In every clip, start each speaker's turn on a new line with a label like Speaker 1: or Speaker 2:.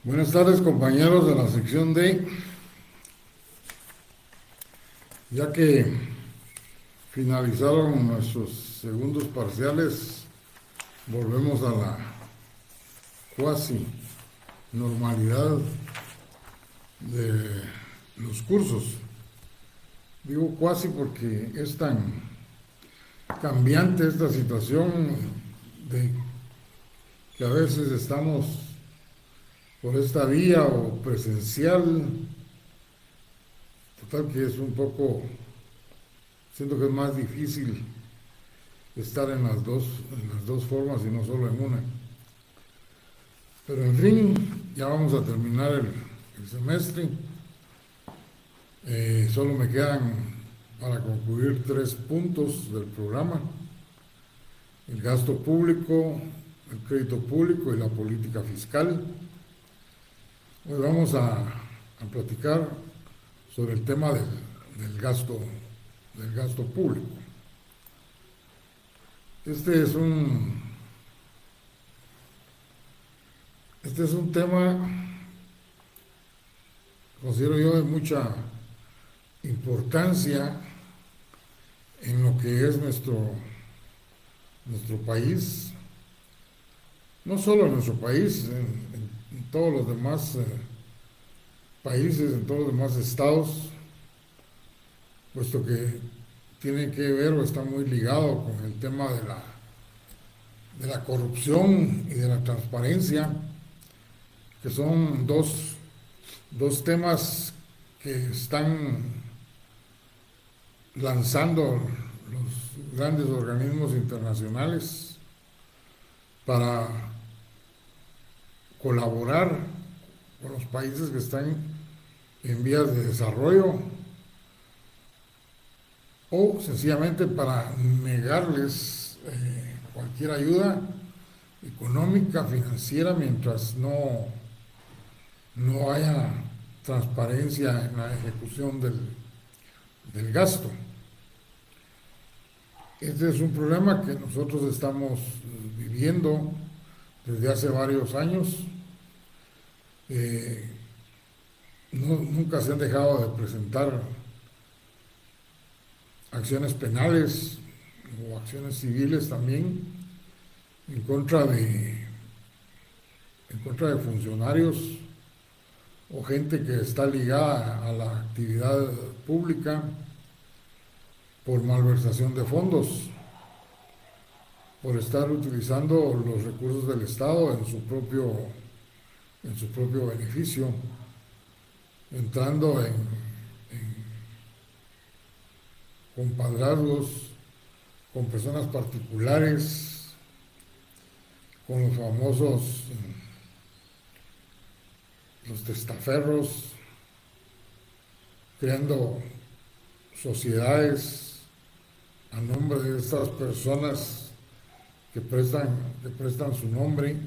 Speaker 1: Buenas tardes, compañeros de la sección D. Ya que finalizaron nuestros segundos parciales, volvemos a la cuasi normalidad de los cursos. Digo cuasi porque es tan cambiante esta situación de que a veces estamos por esta vía o presencial. Total que es un poco, siento que es más difícil estar en las dos formas y no solo en una. Pero en fin, ya vamos a terminar el semestre. Solo me quedan para concluir 3 puntos del programa: el gasto público, el crédito público y la política fiscal. Hoy vamos a platicar sobre el tema del gasto público. Este es un tema, considero yo, de mucha importancia en lo que es nuestro país, no solo en nuestro país, en todos los demás países, en todos los demás estados, puesto que tiene que ver o está muy ligado con el tema de la corrupción y de la transparencia, que son dos temas que están lanzando los grandes organismos internacionales para colaborar con los países que están en vías de desarrollo, o sencillamente para negarles cualquier ayuda económica, financiera, mientras no haya transparencia en la ejecución del gasto. Este es un problema que nosotros estamos viviendo desde hace varios años. Nunca se han dejado de presentar acciones penales o acciones civiles también en contra de funcionarios o gente que está ligada a la actividad pública por malversación de fondos, por estar utilizando los recursos del Estado en su propio beneficio, entrando en compadrazgos con personas particulares, con los famosos los testaferros, creando sociedades a nombre de estas personas que prestan su nombre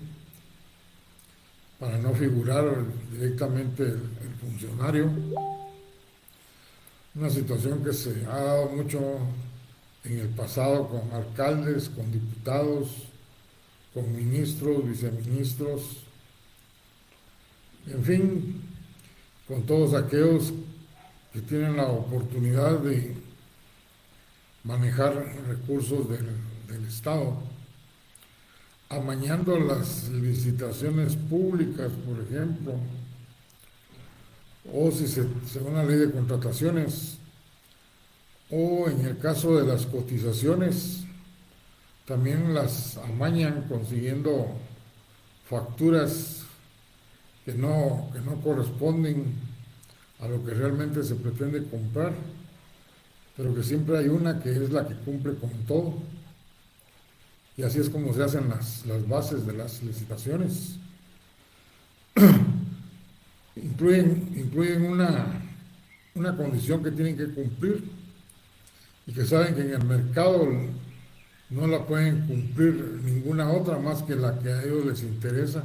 Speaker 1: para no figurar directamente el funcionario. Una situación que se ha dado mucho en el pasado con alcaldes, con diputados, con ministros, viceministros, en fin, con todos aquellos que tienen la oportunidad de manejar recursos del Estado, amañando las licitaciones públicas, por ejemplo, o si según la ley de contrataciones, o en el caso de las cotizaciones, también las amañan consiguiendo facturas que no corresponden a lo que realmente se pretende comprar, pero que siempre hay una que es la que cumple con todo. Y así es como se hacen las bases de las licitaciones. Incluyen una condición que tienen que cumplir y que saben que en el mercado no la pueden cumplir ninguna otra más que la que a ellos les interesa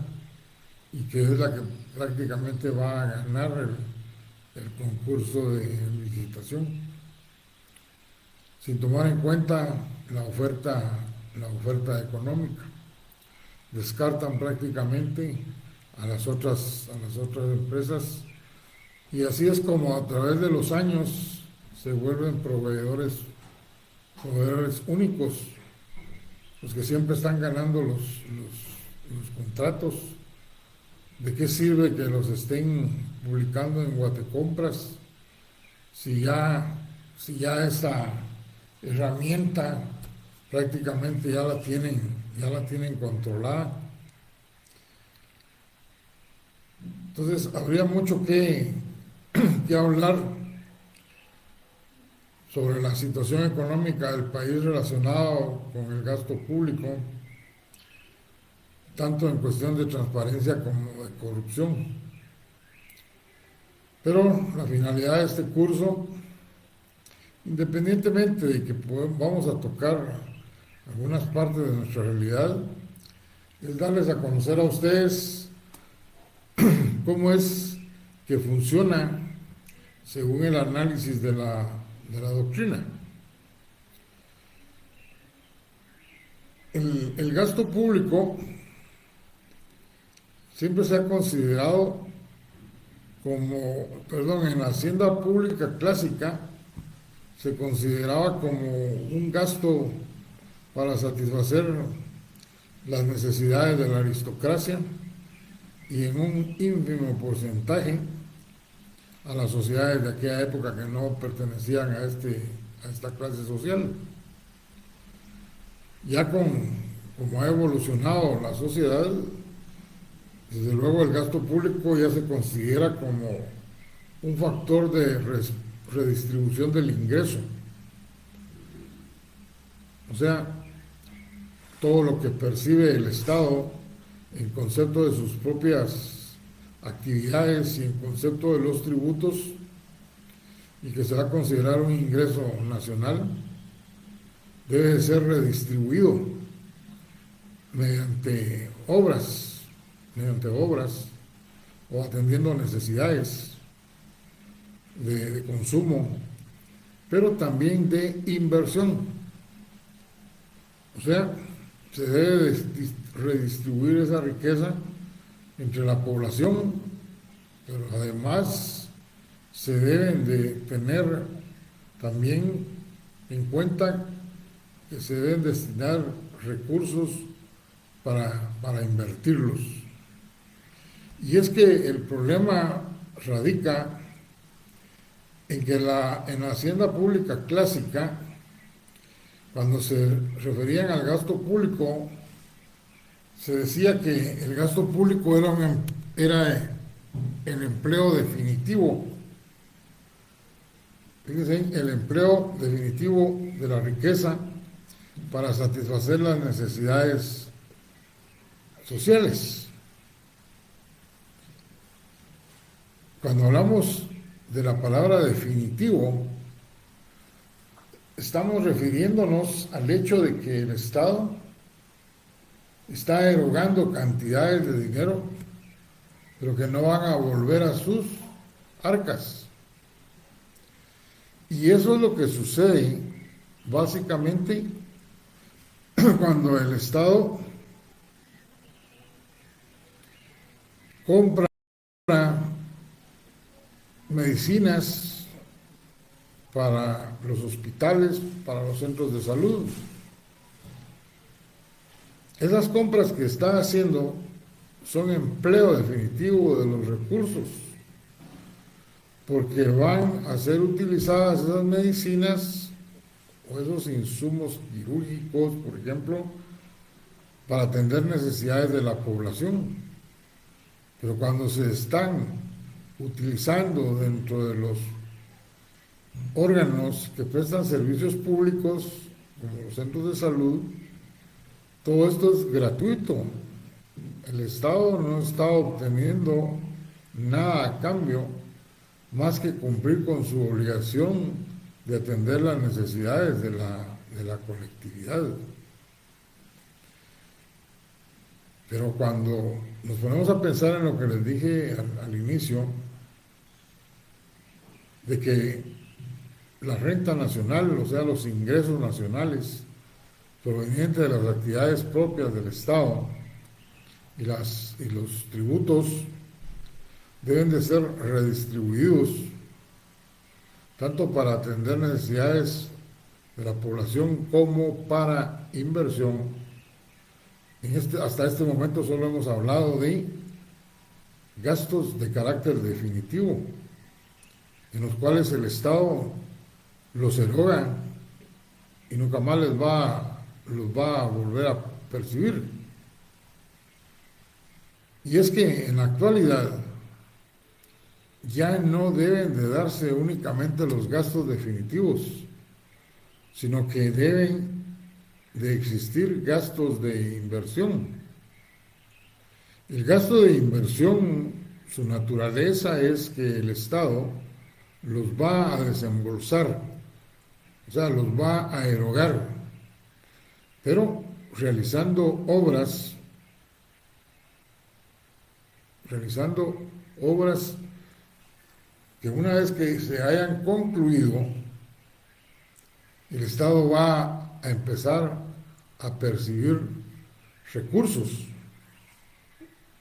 Speaker 1: y que es la que prácticamente va a ganar el concurso de licitación, sin tomar en cuenta la oferta económica. Descartan prácticamente a las otras empresas, y así es como a través de los años se vuelven proveedores únicos, los que siempre están ganando los contratos. ¿De qué sirve que los estén publicando en Guatecompras si ya esa herramienta prácticamente ya la tienen controlada? Entonces habría mucho que hablar sobre la situación económica del país relacionado con el gasto público, tanto en cuestión de transparencia como de corrupción. Pero la finalidad de este curso, independientemente de que vamos a tocar algunas partes de nuestra realidad, es darles a conocer a ustedes cómo es que funciona según el análisis de la doctrina. El gasto público siempre se ha considerado en la hacienda pública clásica se consideraba como un gasto para satisfacer las necesidades de la aristocracia y en un ínfimo porcentaje a las sociedades de aquella época que no pertenecían a esta clase social. Ya como ha evolucionado la sociedad, desde luego el gasto público ya se considera como un factor de redistribución del ingreso. O sea, todo lo que percibe el Estado en concepto de sus propias actividades y en concepto de los tributos, y que se va a considerar un ingreso nacional, debe de ser redistribuido mediante obras o atendiendo necesidades de consumo, pero también de inversión. O sea, se debe redistribuir esa riqueza entre la población, pero además se deben de tener también en cuenta que se deben destinar recursos para invertirlos. Y es que el problema radica en que en la hacienda pública clásica, cuando se referían al gasto público, se decía que el gasto público era el empleo definitivo. Fíjense, el empleo definitivo de la riqueza para satisfacer las necesidades sociales. Cuando hablamos de la palabra definitivo, estamos refiriéndonos al hecho de que el Estado está erogando cantidades de dinero, pero que no van a volver a sus arcas. Y eso es lo que sucede básicamente cuando el Estado compra medicinas para los hospitales, para los centros de salud. Esas compras que está haciendo son empleo definitivo de los recursos, porque van a ser utilizadas esas medicinas o esos insumos quirúrgicos, por ejemplo, para atender necesidades de la población. Pero cuando se están utilizando dentro de los órganos que prestan servicios públicos, como los centros de salud, todo esto es gratuito. El Estado no está obteniendo nada a cambio más que cumplir con su obligación de atender las necesidades de la colectividad. Pero cuando nos ponemos a pensar en lo que les dije al inicio, de que la renta nacional, o sea, los ingresos nacionales provenientes de las actividades propias del Estado, y los tributos deben de ser redistribuidos tanto para atender necesidades de la población como para inversión. Hasta este momento solo hemos hablado de gastos de carácter definitivo, en los cuales el Estado los eroga y nunca más los va a volver a percibir. Y es que en la actualidad ya no deben de darse únicamente los gastos definitivos, sino que deben de existir gastos de inversión. El gasto de inversión, su naturaleza es que el Estado los va a desembolsar, o sea, los va a erogar, pero realizando obras que una vez que se hayan concluido, el Estado va a empezar a percibir recursos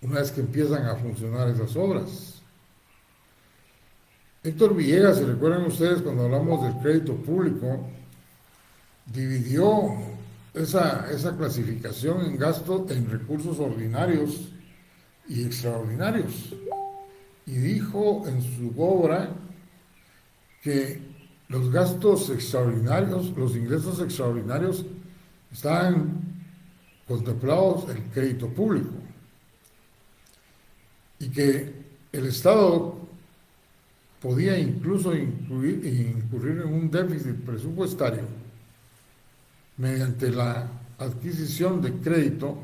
Speaker 1: una vez que empiezan a funcionar esas obras. Héctor Villegas, si recuerdan ustedes cuando hablamos del crédito público, dividió esa clasificación en gastos, en recursos ordinarios y extraordinarios, y dijo en su obra que los gastos extraordinarios, los ingresos extraordinarios estaban contemplados en el crédito público y que el Estado podía incluso incurrir en un déficit presupuestario mediante la adquisición de crédito,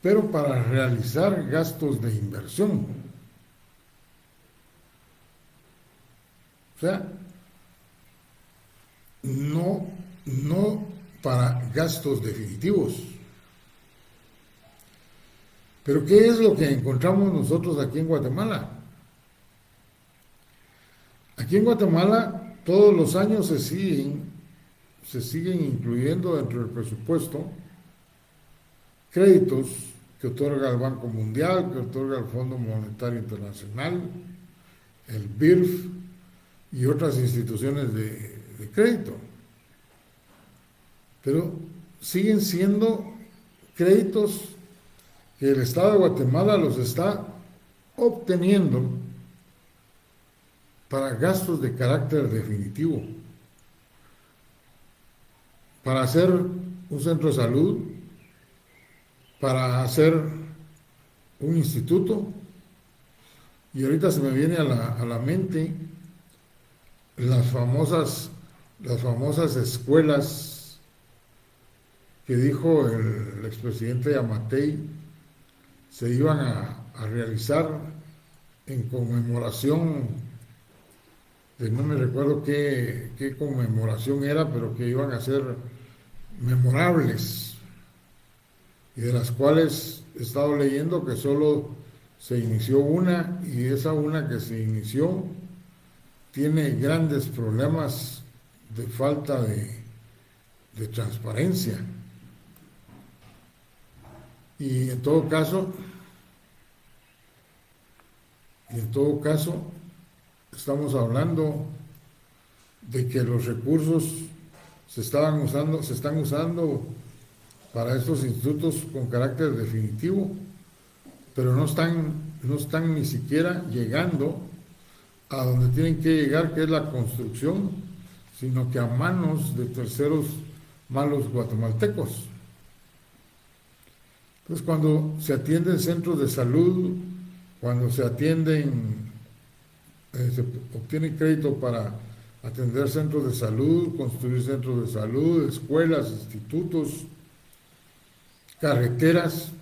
Speaker 1: pero para realizar gastos de inversión. O sea, no para gastos definitivos. Pero ¿qué es lo que encontramos nosotros aquí en Guatemala? Aquí en Guatemala todos los años se siguen incluyendo dentro del presupuesto créditos que otorga el Banco Mundial, que otorga el Fondo Monetario Internacional, el BIRF y otras instituciones de crédito. Pero siguen siendo créditos que el Estado de Guatemala los está obteniendo para gastos de carácter definitivo, para hacer un centro de salud, para hacer un instituto, y ahorita se me viene a la mente las famosas escuelas que dijo el expresidente Yamatei se iban a realizar en conmemoración de, no me recuerdo qué conmemoración era, pero que iban a ser memorables, y de las cuales he estado leyendo que solo se inició una, y esa una que se inició tiene grandes problemas de falta de transparencia. Y en todo caso, estamos hablando de que los recursos se están usando para estos institutos con carácter definitivo, pero no están ni siquiera llegando a donde tienen que llegar, que es la construcción, sino que a manos de terceros malos guatemaltecos. Entonces, cuando se atienden centros de salud, cuando se obtiene crédito para atender centros de salud, construir centros de salud, escuelas, institutos, carreteras,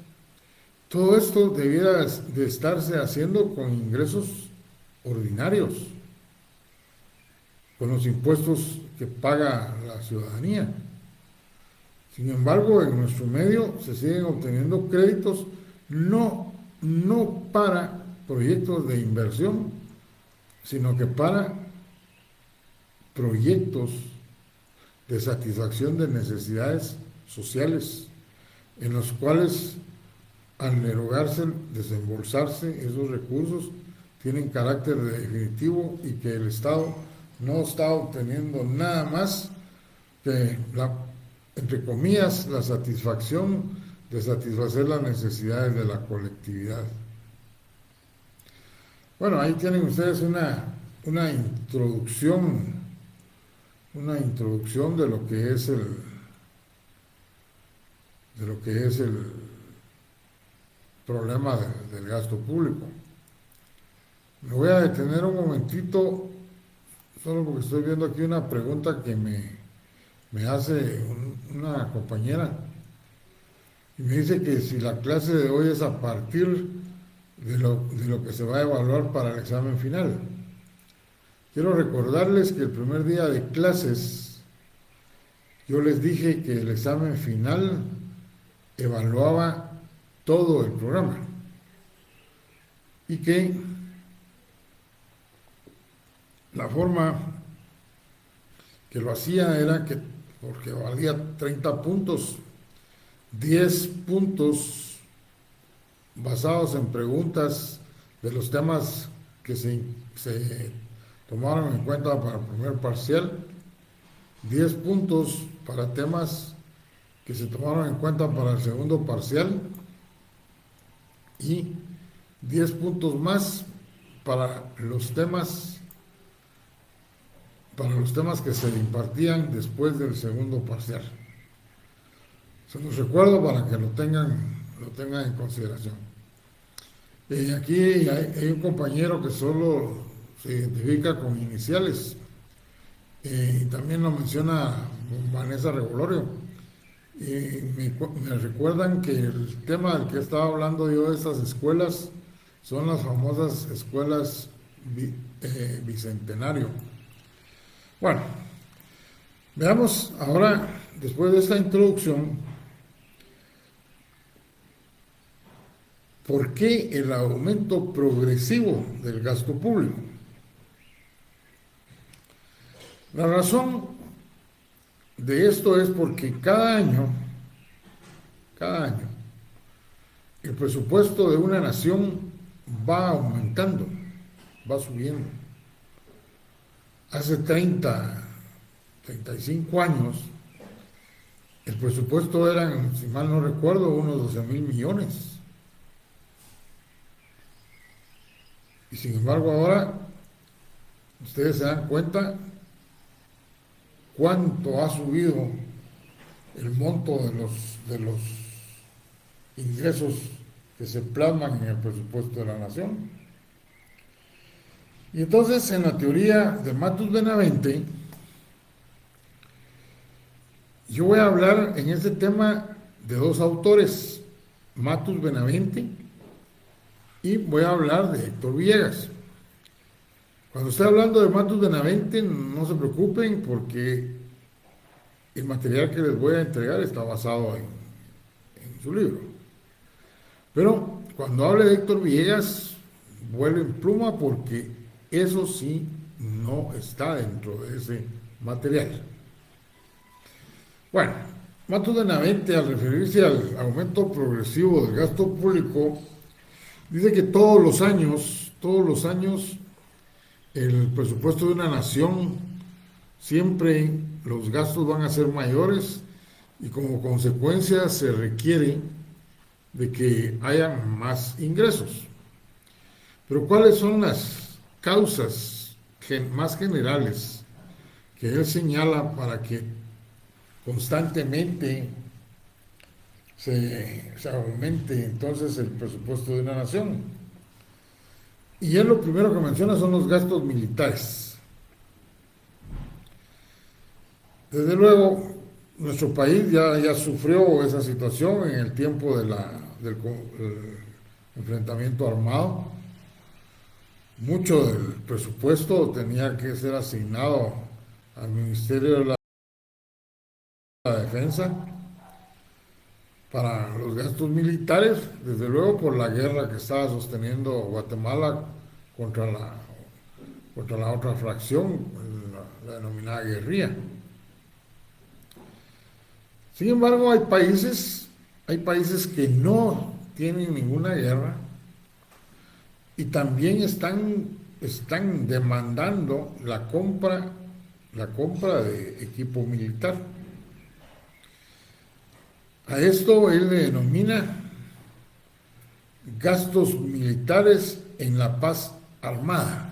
Speaker 1: todo esto debiera de estarse haciendo con ingresos ordinarios, con los impuestos que paga la ciudadanía. Sin embargo, en nuestro medio se siguen obteniendo créditos no para proyectos de inversión, sino que para proyectos de satisfacción de necesidades sociales, en los cuales al erogarse, desembolsarse esos recursos, tienen carácter definitivo y que el Estado no está obteniendo nada más que entre comillas, la satisfacción de satisfacer las necesidades de la colectividad. Bueno, ahí tienen ustedes una introducción de lo que es el problema del gasto público. Me voy a detener un momentito, solo porque estoy viendo aquí una pregunta que me hace una compañera y me dice que si la clase de hoy es a partir de lo que se va a evaluar para el examen final. Quiero recordarles que el primer día de clases yo les dije que el examen final evaluaba todo el programa y que la forma que lo hacía era que, porque valía 30 puntos, 10 puntos basados en preguntas de los temas que se tomaron en cuenta para el primer parcial, 10 puntos para temas que se tomaron en cuenta para el segundo parcial y 10 puntos más para los temas que se impartían después del segundo parcial. Se los recuerdo para que lo tengan en consideración. Aquí hay un compañero que solo se identifica con iniciales, y también lo menciona Vanessa Revolorio. Me recuerdan que el tema del que estaba hablando yo de estas escuelas son las famosas escuelas Bicentenario. Bueno, veamos ahora, después de esta introducción, ¿por qué el aumento progresivo del gasto público? La razón de esto es porque cada año, el presupuesto de una nación va aumentando, va subiendo. Hace 35 años, el presupuesto eran, si mal no recuerdo, unos 12,000 millones. Y sin embargo ahora, ustedes se dan cuenta cuánto ha subido el monto de los ingresos que se plasman en el presupuesto de la nación. Y entonces, en la teoría de Matus Benavente, yo voy a hablar en este tema de dos autores, Matus Benavente, y voy a hablar de Héctor Villegas. Cuando esté hablando de Matus Benavente, no se preocupen porque el material que les voy a entregar está basado en su libro. Pero cuando hable de Héctor Villegas, vuelven pluma porque eso sí no está dentro de ese material. Bueno, Matus Benavente, al referirse al aumento progresivo del gasto público, dice que todos los años, el presupuesto de una nación, siempre los gastos van a ser mayores y como consecuencia se requiere de que haya más ingresos. Pero ¿cuáles son las causas más generales que él señala para que constantemente se aumente entonces el presupuesto de una nación? Y él lo primero que menciona son los gastos militares. Desde luego, nuestro país ya sufrió esa situación en el tiempo del enfrentamiento armado. Mucho del presupuesto tenía que ser asignado al Ministerio de la Defensa para los gastos militares, desde luego por la guerra que estaba sosteniendo Guatemala contra la otra fracción, la denominada guerrilla. Sin embargo, hay países que no tienen ninguna guerra y también están demandando la compra de equipo militar. A esto él le denomina gastos militares en la paz armada.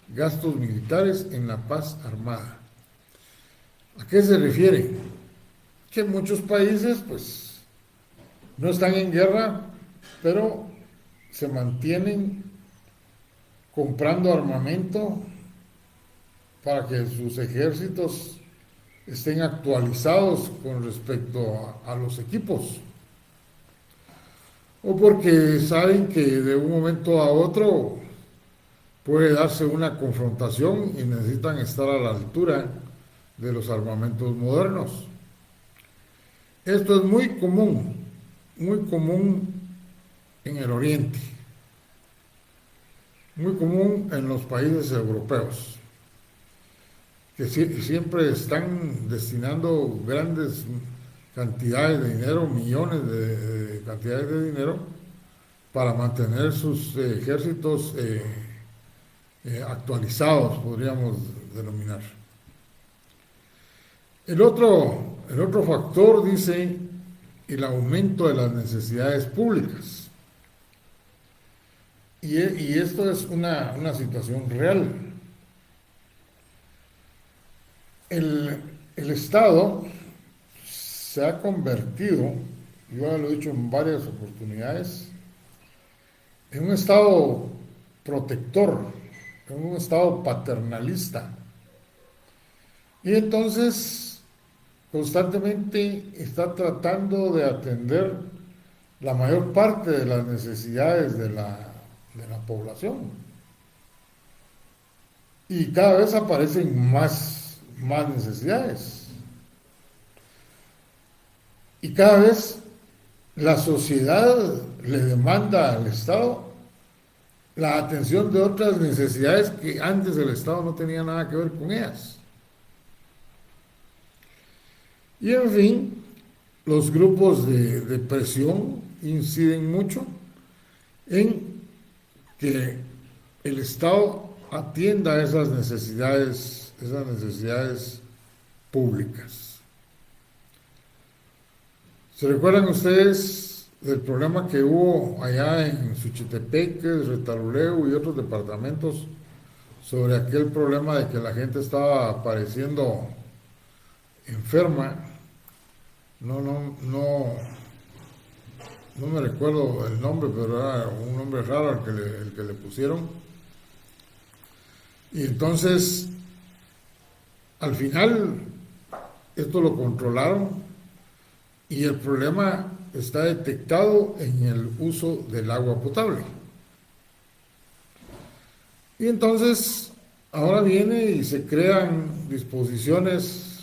Speaker 1: Gastos militares en la paz armada. ¿A qué se refiere? Que muchos países pues no están en guerra, pero se mantienen comprando armamento para que sus ejércitos estén actualizados con respecto a los equipos. O porque saben que de un momento a otro puede darse una confrontación y necesitan estar a la altura de los armamentos modernos. Esto es muy común en el Oriente, muy común en los países europeos, que siempre están destinando grandes cantidades de dinero, millones de cantidades de dinero, para mantener sus ejércitos actualizados, podríamos denominar. El otro factor, dice, el aumento de las necesidades públicas. Y esto es una situación real. El Estado se ha convertido, yo ya lo he dicho en varias oportunidades, en un Estado protector, en un Estado paternalista. Y entonces constantemente está tratando de atender la mayor parte de las necesidades de la población. Y cada vez aparecen más necesidades. Y cada vez la sociedad le demanda al Estado la atención de otras necesidades que antes el Estado no tenía nada que ver con ellas. Y en fin, los grupos de presión inciden mucho en que el Estado atienda esas necesidades públicas. ¿Se recuerdan ustedes del problema que hubo allá en Suchitepeques, Retaluleu y otros departamentos sobre aquel problema de que la gente estaba apareciendo enferma? No me recuerdo el nombre, pero era un nombre raro el que le pusieron. Y entonces, al final, esto lo controlaron y el problema está detectado en el uso del agua potable. Y entonces, ahora viene y se crean disposiciones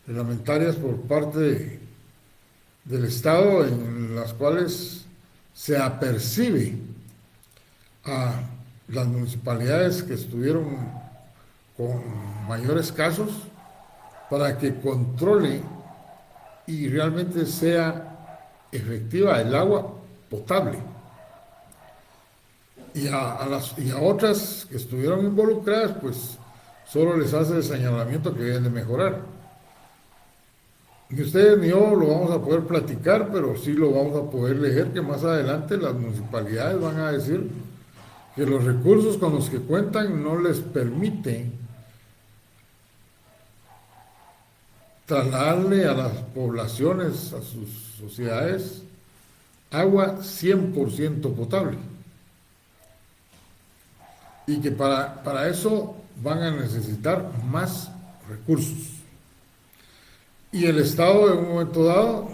Speaker 1: reglamentarias por parte del Estado en las cuales se apercibe a las municipalidades que estuvieron con mayores casos para que controle y realmente sea efectiva el agua potable. Y a otras que estuvieron involucradas, pues solo les hace el señalamiento que deben de mejorar. Ni ustedes ni yo lo vamos a poder platicar, pero sí lo vamos a poder leer, que más adelante las municipalidades van a decir que los recursos con los que cuentan no les permite trasladarle a las poblaciones, a sus sociedades, agua 100% potable. Y que para eso van a necesitar más recursos. Y el Estado en un momento dado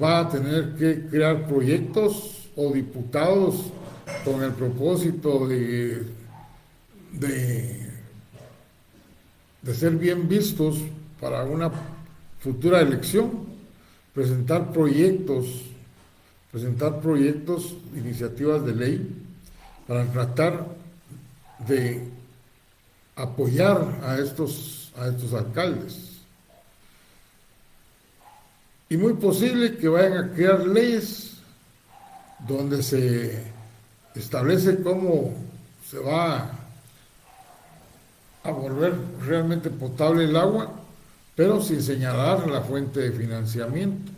Speaker 1: va a tener que crear proyectos o diputados con el propósito de ser bien vistos para una futura elección, presentar proyectos, iniciativas de ley para tratar de apoyar a estos alcaldes. y muy posible que vayan a crear leyes donde se establece cómo se va a volver realmente potable el agua, pero sin señalar la fuente de financiamiento,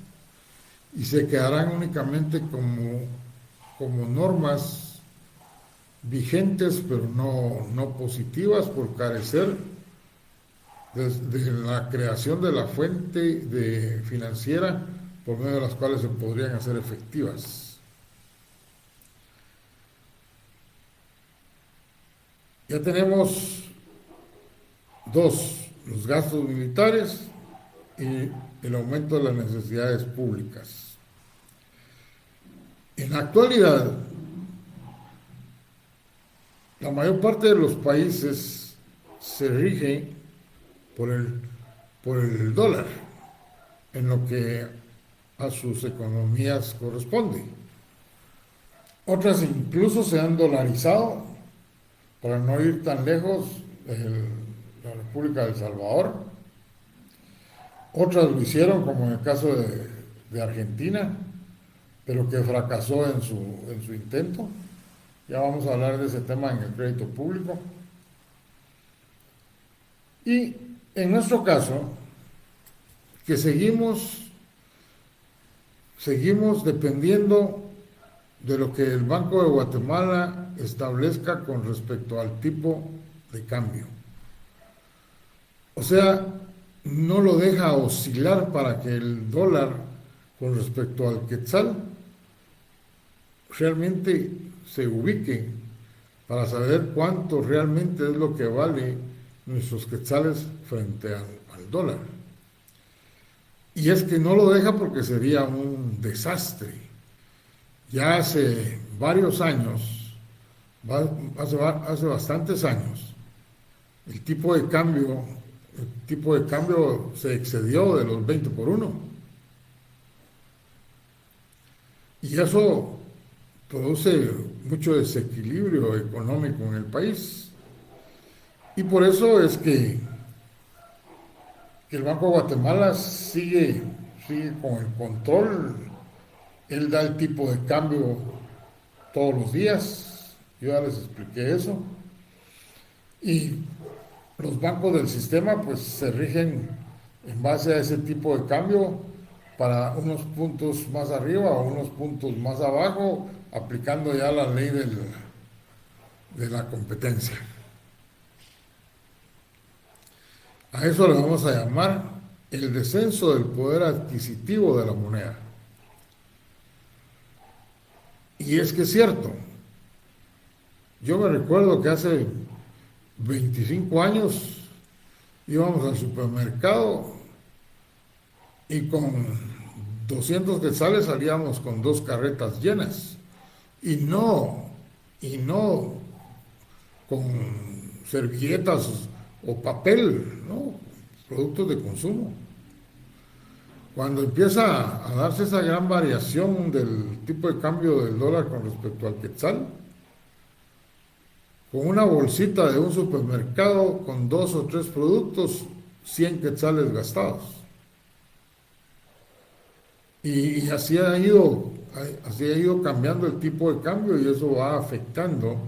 Speaker 1: y se quedarán únicamente como normas vigentes, pero no positivas, por carecer de la creación de la fuente financiera por medio de las cuales se podrían hacer efectivas. Ya tenemos dos: los gastos militares y el aumento de las necesidades públicas. En la actualidad, la mayor parte de los países se rige por el dólar en lo que a sus economías corresponde. Otras incluso se han dolarizado, para no ir tan lejos, la República de El Salvador. Otras lo hicieron, como en el caso de Argentina, pero que fracasó en su intento. Ya vamos a hablar de ese tema en el crédito público. Y en nuestro caso, que seguimos dependiendo de lo que el Banco de Guatemala establezca con respecto al tipo de cambio. O sea, no lo deja oscilar para que el dólar con respecto al quetzal realmente se ubique, para saber cuánto realmente es lo que vale nuestros quetzales frente al dólar. Y es que no lo deja porque sería un desastre. Ya hace varios años, hace bastantes años, el tipo de cambio se excedió de los 20 por 1. Y eso produce mucho desequilibrio económico en el país. Y por eso es que el Banco de Guatemala sigue con el control. Él da el tipo de cambio todos los días. Yo ya les expliqué eso. Y los bancos del sistema pues se rigen en base a ese tipo de cambio, para unos puntos más arriba o unos puntos más abajo, aplicando ya la ley de la competencia. A eso le vamos a llamar el descenso del poder adquisitivo de la moneda. Y es que es cierto. Yo me recuerdo que hace 25 años íbamos al supermercado y con 200 quetzales salíamos con 2 carretas llenas, y no con servilletas o papel, ¿no? Productos de consumo. Cuando empieza a darse esa gran variación del tipo de cambio del dólar con respecto al quetzal, con una bolsita de un supermercado con 2 o 3 productos, 100 quetzales gastados. Y así ha ido cambiando el tipo de cambio, y eso va afectando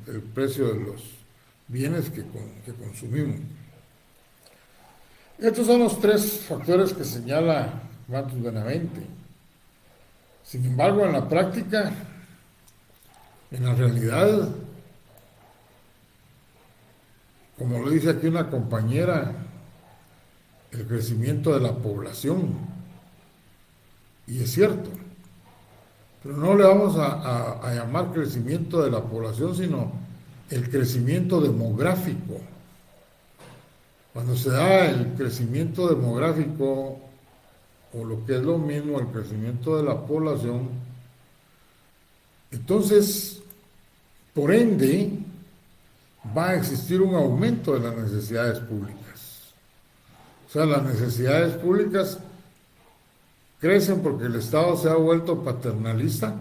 Speaker 1: el precio de los bienes que consumimos. Estos son los 3 factores que señala Matus Benavente. Sin embargo, en la práctica, en la realidad, como lo dice aquí una compañera, el crecimiento de la población, y es cierto, pero no le vamos a llamar crecimiento de la población, sino el crecimiento demográfico. Cuando se da el crecimiento demográfico, o lo que es lo mismo, el crecimiento de la población, entonces, por ende, va a existir un aumento de las necesidades públicas. O sea, las necesidades públicas crecen porque el Estado se ha vuelto paternalista,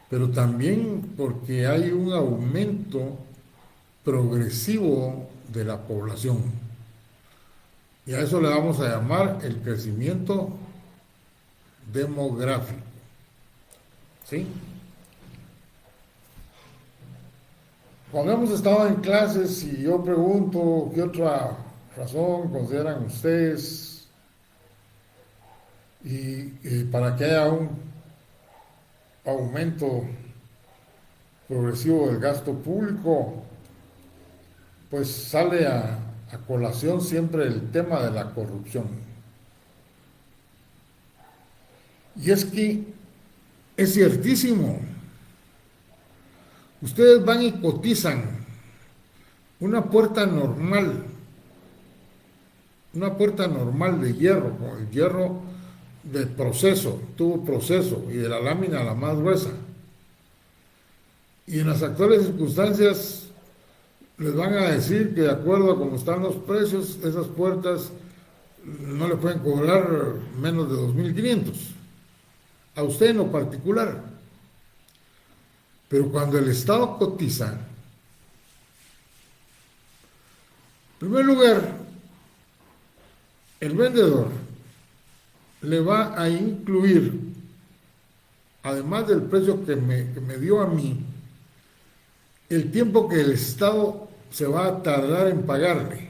Speaker 1: pero también porque hay un aumento progresivo de la población. Y a eso le vamos a llamar el crecimiento demográfico. ¿Sí? Cuando hemos estado en clases y yo pregunto qué otra razón consideran ustedes y para que haya un aumento progresivo del gasto público, pues sale a colación siempre el tema de la corrupción. Y es que es ciertísimo. Ustedes van y cotizan una puerta normal de hierro, con el hierro de proceso, tubo proceso y de la lámina la más gruesa. Y en las actuales circunstancias les van a decir que de acuerdo a cómo están los precios, esas puertas no le pueden cobrar menos de 2.500 a usted en lo particular. Pero cuando el Estado cotiza, en primer lugar, el vendedor le va a incluir, además del precio que me dio a mí, el tiempo que el Estado se va a tardar en pagarle.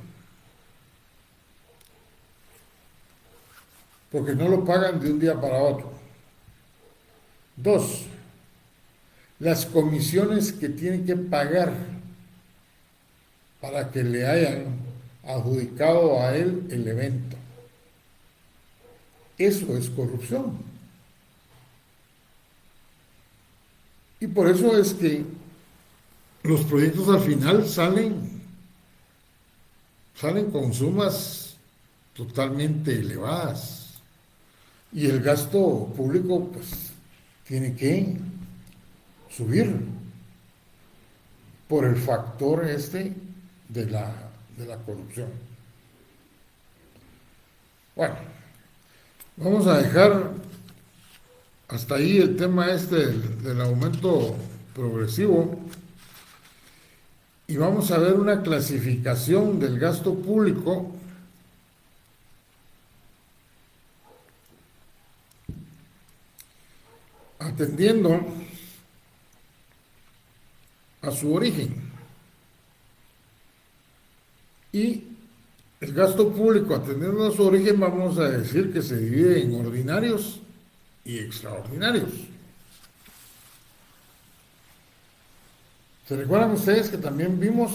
Speaker 1: Porque no lo pagan de un día para otro. 2, las comisiones que tienen que pagar para que le hayan adjudicado a él el evento. Eso es corrupción. Y por eso es que los proyectos al final salen con sumas totalmente elevadas. Y el gasto público, pues, tiene que subir por el factor de la corrupción. Bueno, vamos a dejar hasta ahí el tema del aumento progresivo y vamos a ver una clasificación del gasto público atendiendo a su origen. Y el gasto público atendiendo a su origen, vamos a decir que se divide en ordinarios y extraordinarios. ¿Se recuerdan ustedes que también vimos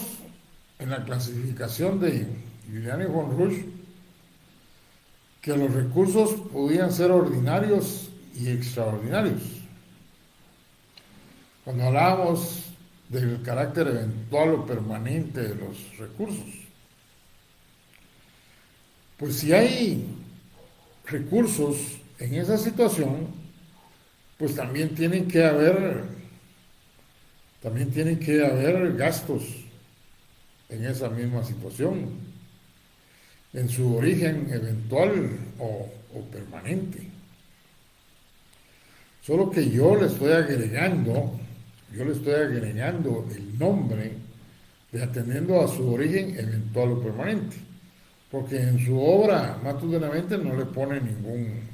Speaker 1: en la clasificación de Giuliani von Rush que los recursos podían ser ordinarios y extraordinarios? Cuando hablábamos del carácter eventual o permanente de los recursos. Pues si hay recursos en esa situación, pues también tienen que haber gastos en esa misma situación, en su origen eventual o permanente. Solo que yo le estoy agregando el nombre de atendiendo a su origen eventual o permanente, porque en su obra matutinamente no le pone ningún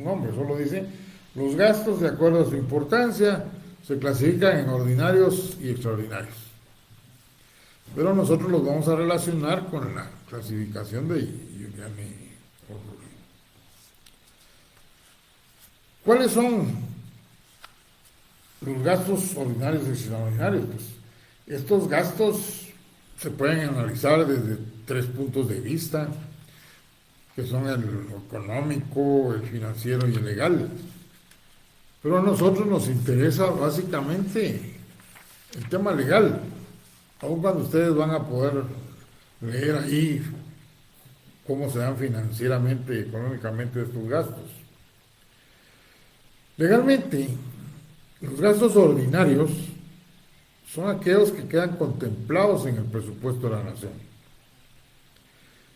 Speaker 1: nombre, solo dice los gastos de acuerdo a su importancia se clasifican en ordinarios y extraordinarios. Pero nosotros los vamos a relacionar con la clasificación de Giuliani. ¿Cuáles son los gastos ordinarios y extraordinarios? Pues estos gastos se pueden analizar desde 3 puntos de vista, que son el económico, el financiero y el legal. Pero a nosotros nos interesa básicamente el tema legal, aun cuando ustedes van a poder leer ahí cómo se dan financieramente y económicamente estos gastos. Legalmente, los gastos ordinarios son aquellos que quedan contemplados en el presupuesto de la nación.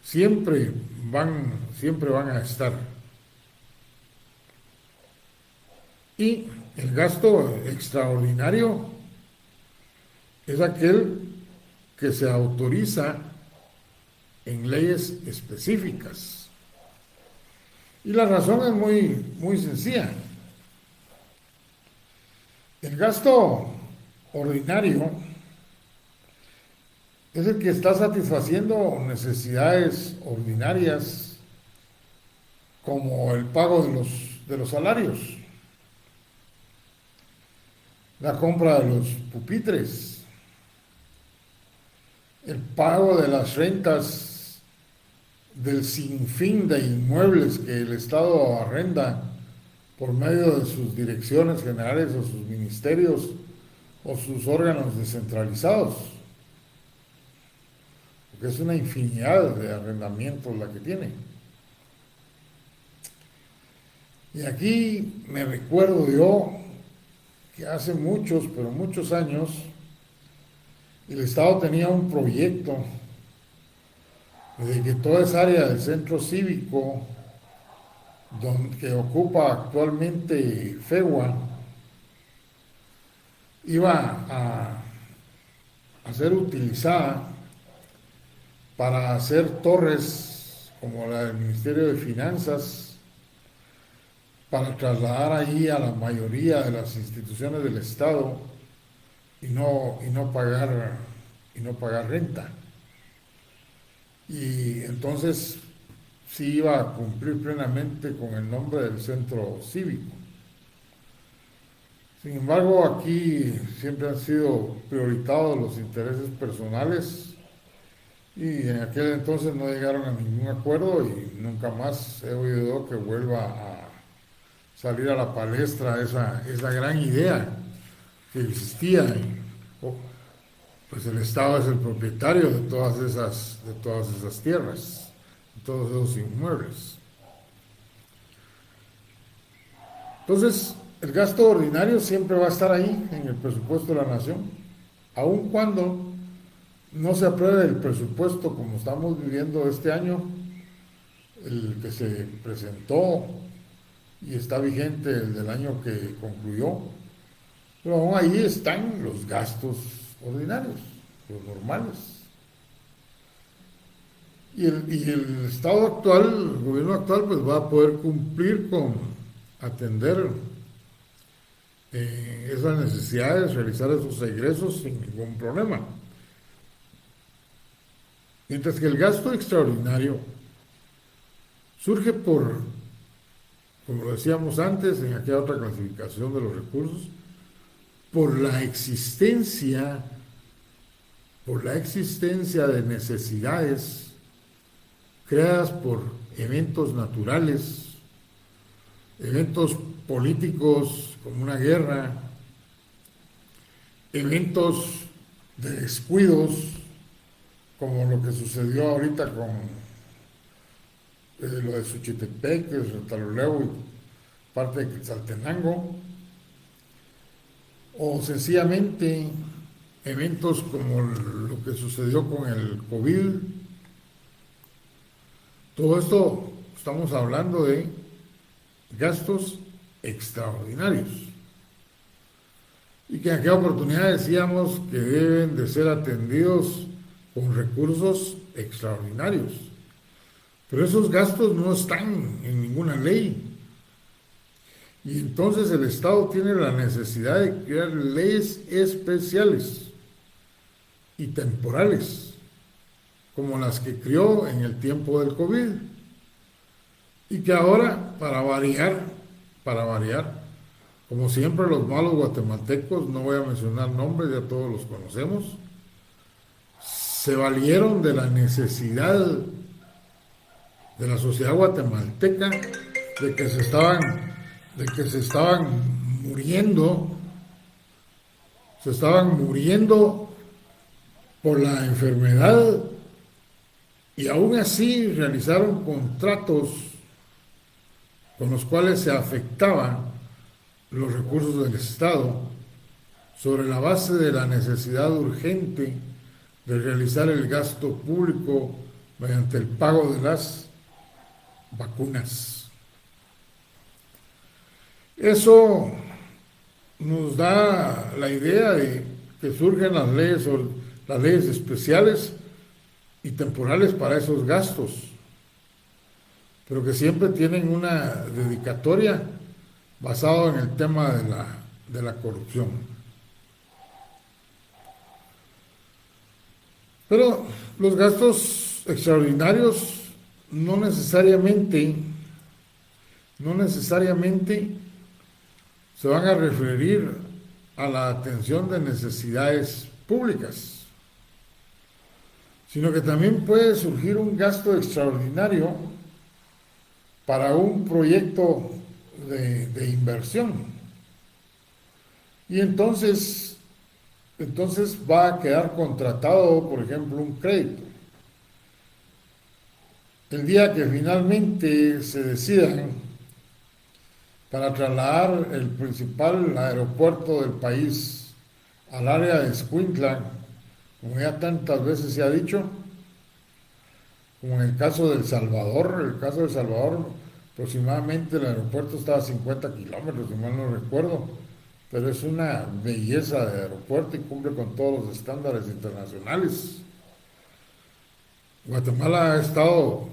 Speaker 1: Siempre van a estar. Y el gasto extraordinario es aquel que se autoriza en leyes específicas. Y la razón es muy sencilla. El gasto ordinario es el que está satisfaciendo necesidades ordinarias como el pago de los salarios, la compra de los pupitres, el pago de las rentas del sinfín de inmuebles que el Estado arrenda por medio de sus direcciones generales o sus ministerios o sus órganos descentralizados, porque es una infinidad de arrendamientos la que tiene. Y aquí me recuerdo yo que hace muchos, pero muchos años, el Estado tenía un proyecto de que toda esa área del centro cívico que ocupa actualmente FEGUA iba a ser utilizada para hacer torres como la del Ministerio de Finanzas, para trasladar ahí a la mayoría de las instituciones del Estado y no pagar renta. Y entonces sí iba a cumplir plenamente con el nombre del centro cívico. Sin embargo, aquí siempre han sido prioritados los intereses personales y en aquel entonces no llegaron a ningún acuerdo y nunca más he oído que vuelva a salir a la palestra esa gran idea que existía. Pues el Estado es el propietario de todas esas tierras, de todos esos inmuebles. Entonces, el gasto ordinario siempre va a estar ahí en el presupuesto de la nación, aun cuando no se apruebe el presupuesto como estamos viviendo este año, el que se presentó y está vigente el del año que concluyó, pero aún ahí están los gastos ordinarios, los normales. Y el Estado actual, el gobierno actual, pues va a poder cumplir con atender esas necesidades, realizar esos egresos sin ningún problema. Mientras que el gasto extraordinario surge como lo decíamos antes en aquella otra clasificación de los recursos, por la existencia de necesidades creadas por eventos naturales, eventos políticos como una guerra, eventos de descuidos como lo que sucedió ahorita con lo de Suchitepec, de Retaluleu y parte de Quetzaltenango, o sencillamente eventos como lo que sucedió con el COVID. Todo esto estamos hablando de gastos extraordinarios y que en aquella oportunidad decíamos que deben de ser atendidos con recursos extraordinarios, pero esos gastos no están en ninguna ley. Y entonces el Estado tiene la necesidad de crear leyes especiales y temporales, como las que creó en el tiempo del COVID. Y que ahora, para variar, como siempre los malos guatemaltecos, no voy a mencionar nombres, ya todos los conocemos, se valieron de la necesidad de la sociedad guatemalteca de que se estaban muriendo por la enfermedad y aún así realizaron contratos con los cuales se afectaban los recursos del Estado sobre la base de la necesidad urgente de realizar el gasto público mediante el pago de las vacunas. Eso nos da la idea de que surgen las leyes especiales y temporales para esos gastos, pero que siempre tienen una dedicatoria basado en el tema de la corrupción. Pero los gastos extraordinarios no necesariamente, no necesariamente se van a referir a la atención de necesidades públicas, sino que también puede surgir un gasto extraordinario para un proyecto de inversión. Y entonces va a quedar contratado, por ejemplo, un crédito. El día que finalmente se decidan para trasladar el principal aeropuerto del país al área de Escuintla, como ya tantas veces se ha dicho, como en el caso de El Salvador, aproximadamente el aeropuerto estaba a 50 kilómetros, si mal no recuerdo, pero es una belleza de aeropuerto y cumple con todos los estándares internacionales. Guatemala ha estado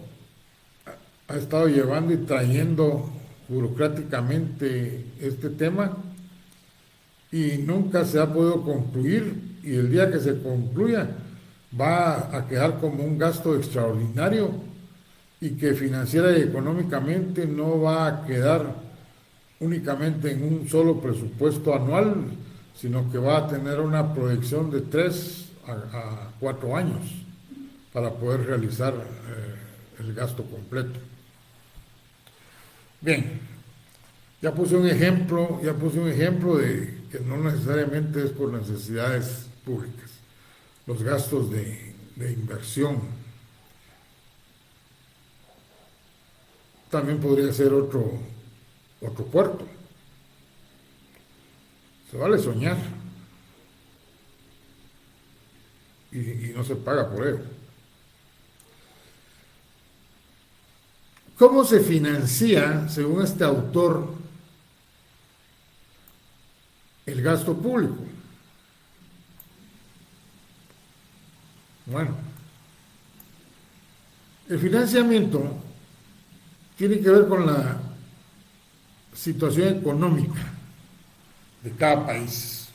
Speaker 1: llevando y trayendo burocráticamente este tema y nunca se ha podido concluir, y el día que se concluya va a quedar como un gasto extraordinario y que financiera y económicamente no va a quedar únicamente en un solo presupuesto anual, sino que va a tener una proyección de 3 a 4 años para poder realizar el gasto completo. Bien, ya puse un ejemplo de que no necesariamente es por necesidades públicas. Los gastos de inversión. También podría ser otro puerto. Se vale soñar y no se paga por ello. ¿Cómo se financia, según este autor, el gasto público? Bueno, el financiamiento tiene que ver con la situación económica de cada país.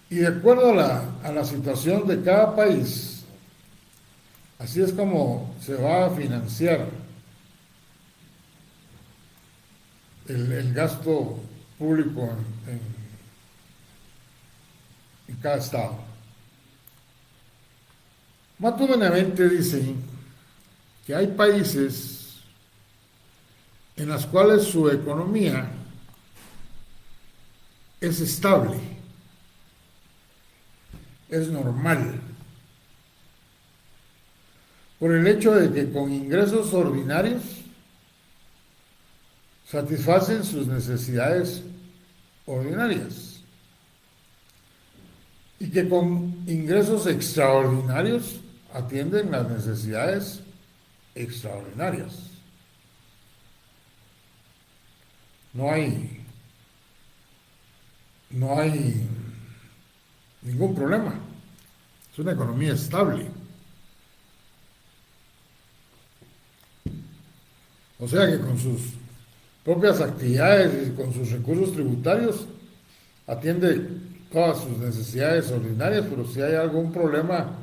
Speaker 1: Y de acuerdo a la situación de cada país, así es como se va a financiar el gasto público en cada estado. Mato Benavente dice que hay países en los cuales su economía es estable, es normal, por el hecho de que con ingresos ordinarios satisfacen sus necesidades ordinarias y que con ingresos extraordinarios atienden las necesidades extraordinarias. No hay ningún problema. Es una economía estable. O sea que con sus propias actividades y con sus recursos tributarios atiende todas sus necesidades ordinarias, pero si hay algún problema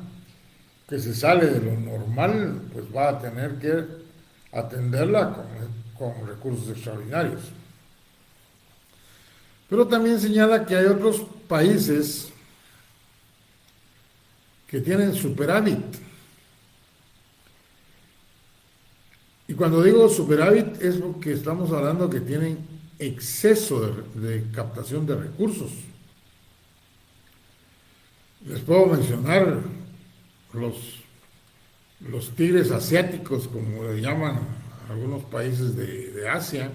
Speaker 1: que se sale de lo normal, pues va a tener que atenderla con recursos extraordinarios. Pero también señala que hay otros países que tienen superávit. Y cuando digo superávit es porque estamos hablando que tienen exceso de captación de recursos. Les puedo mencionar los tigres asiáticos, como le llaman algunos países de Asia,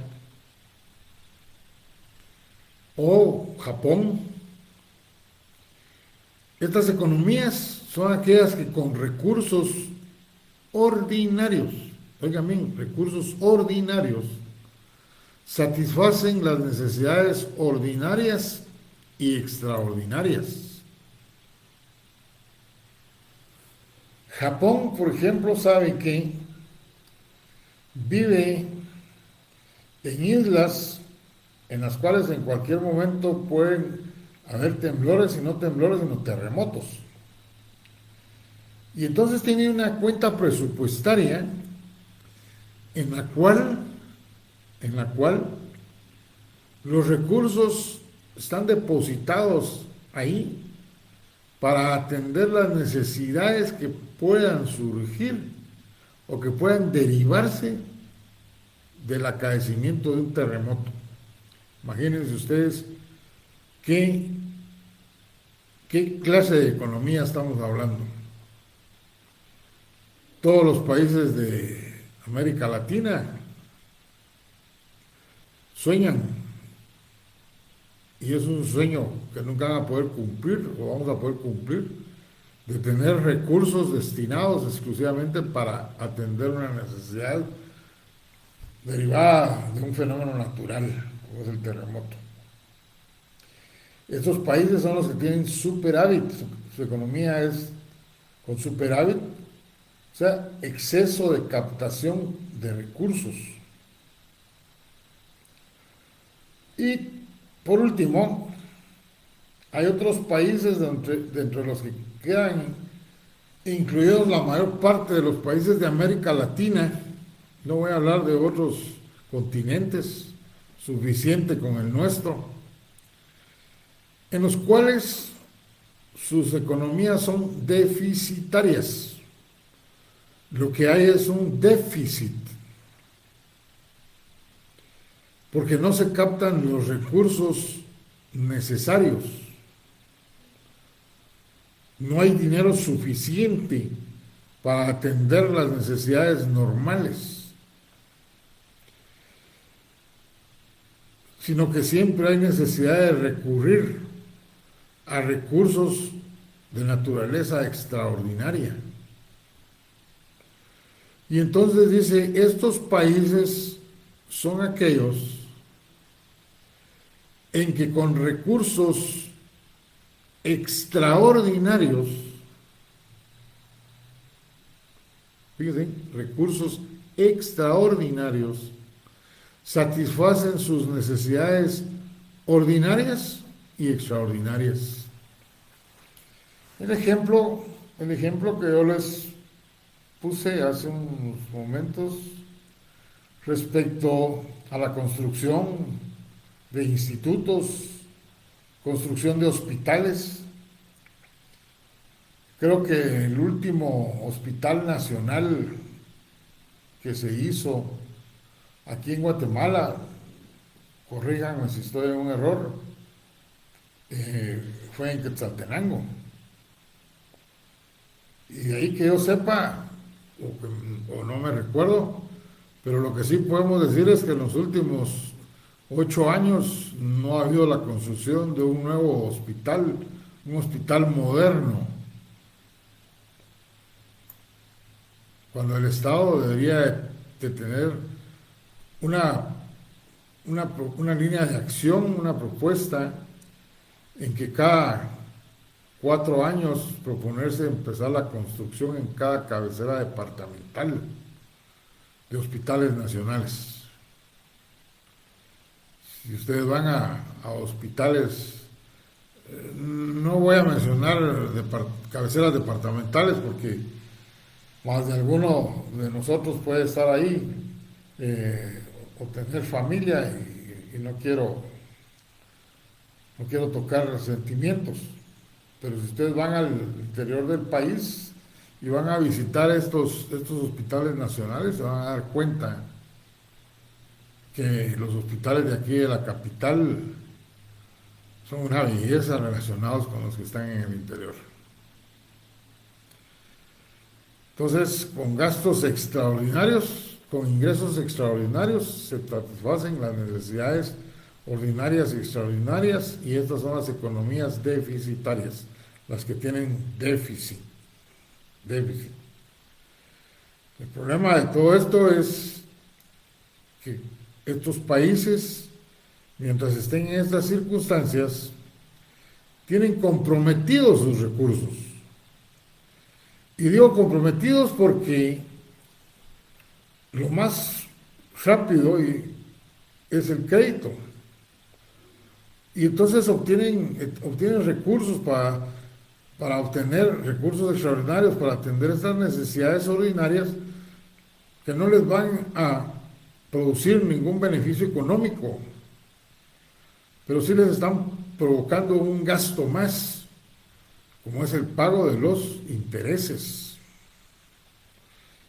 Speaker 1: o Japón. Estas economías son aquellas que con recursos ordinarios, oigan bien, recursos ordinarios, satisfacen las necesidades ordinarias y extraordinarias. Japón, por ejemplo, sabe que vive en islas en las cuales en cualquier momento pueden haber temblores, y no temblores, sino terremotos. Y entonces tiene una cuenta presupuestaria en la cual, en la cual los recursos están depositados ahí para atender las necesidades que puedan surgir o que puedan derivarse del acaecimiento de un terremoto. Imagínense ustedes qué clase de economía estamos hablando. Todos los países de América Latina sueñan, y es un sueño que nunca van a poder cumplir, o vamos a poder cumplir, de tener recursos destinados exclusivamente para atender una necesidad derivada de un fenómeno natural, como es el terremoto. Estos países son los que tienen superávit, su economía es con superávit, o sea, exceso de captación de recursos. Y por último, hay otros países dentro de los que quedan incluidos la mayor parte de los países de América Latina. No voy a hablar de otros continentes, suficiente con el nuestro, en los cuales sus economías son deficitarias. Lo que hay es un déficit, porque no se captan los recursos necesarios. No hay dinero suficiente para atender las necesidades normales, sino que siempre hay necesidad de recurrir a recursos de naturaleza extraordinaria. Y entonces dice, estos países son aquellos en que con recursos extraordinarios, fíjense, recursos extraordinarios, satisfacen sus necesidades ordinarias y extraordinarias. El ejemplo que yo les puse hace unos momentos respecto a la construcción de institutos, construcción de hospitales. Creo que el último hospital nacional que se hizo aquí en Guatemala, corríganme si estoy en un error, fue en Quetzaltenango. Y de ahí que yo sepa, o no me recuerdo, pero lo que sí podemos decir es que en los últimos 8 años no ha habido la construcción de un nuevo hospital, un hospital moderno, cuando el Estado debería de tener una línea de acción, una propuesta en que cada 4 años proponerse empezar la construcción en cada cabecera departamental de hospitales nacionales. Si ustedes van a hospitales, no voy a mencionar cabeceras departamentales porque más de alguno de nosotros puede estar ahí o tener familia y no quiero tocar sentimientos, pero si ustedes van al interior del país y van a visitar estos hospitales nacionales, se van a dar cuenta que los hospitales de aquí de la capital son una belleza relacionados con los que están en el interior. Entonces, con gastos extraordinarios, con ingresos extraordinarios, se satisfacen las necesidades ordinarias y extraordinarias, y estas son las economías deficitarias, las que tienen déficit. El problema de todo esto es que estos países, mientras estén en estas circunstancias, tienen comprometidos sus recursos. Y digo comprometidos porque lo más rápido es el crédito. Y entonces obtienen recursos para obtener recursos extraordinarios, para atender estas necesidades ordinarias que no les van a producir ningún beneficio económico, pero sí les están provocando un gasto más, como es el pago de los intereses.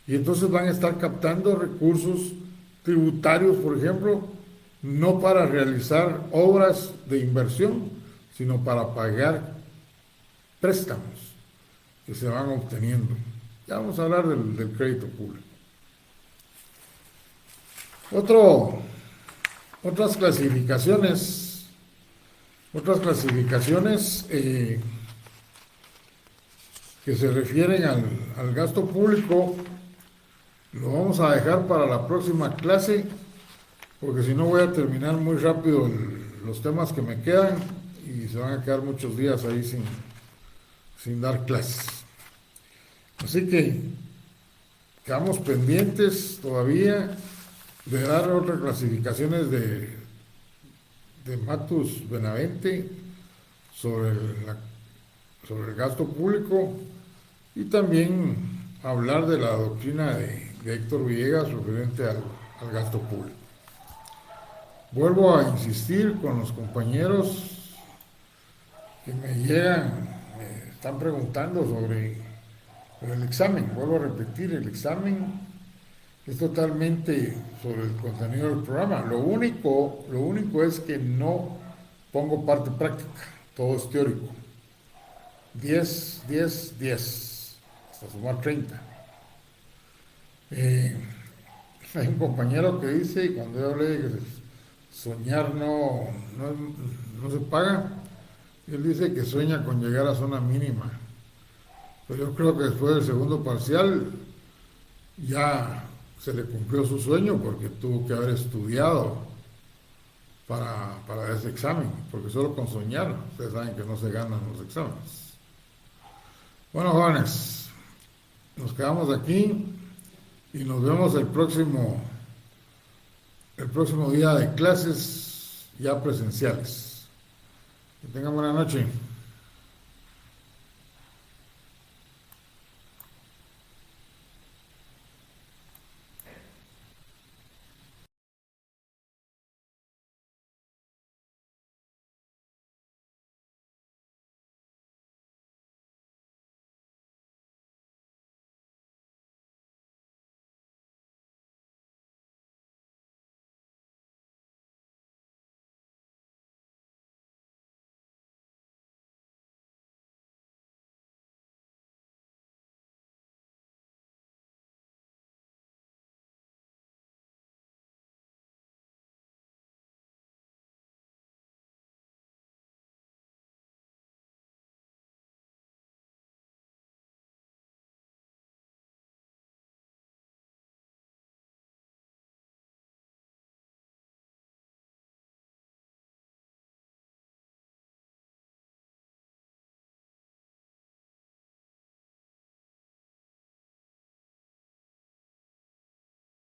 Speaker 1: Y entonces van a estar captando recursos tributarios, por ejemplo, no para realizar obras de inversión, sino para pagar préstamos que se van obteniendo. Ya vamos a hablar del crédito público. Otras clasificaciones que se refieren al gasto público, lo vamos a dejar para la próxima clase, porque si no voy a terminar muy rápido los temas que me quedan y se van a quedar muchos días ahí sin dar clases. Así que quedamos pendientes todavía de dar otras clasificaciones de Matus Benavente sobre el gasto público, y también hablar de la doctrina de Héctor Villegas referente al gasto público. Vuelvo a insistir con los compañeros que me están preguntando sobre el examen. Vuelvo a repetir, el examen es totalmente sobre el contenido del programa. Lo único es que no pongo parte práctica, todo es teórico. 10, 10, 10, hasta sumar 30. Hay un compañero que dice, cuando yo hablé de que soñar no se paga, él dice que sueña con llegar a zona mínima. Pero yo creo que después del segundo parcial ya se le cumplió su sueño, porque tuvo que haber estudiado para ese examen, porque solo con soñar, ustedes saben que no se ganan los exámenes. Bueno, jóvenes, nos quedamos aquí y nos vemos el próximo día de clases ya presenciales. Que tengan buena noche.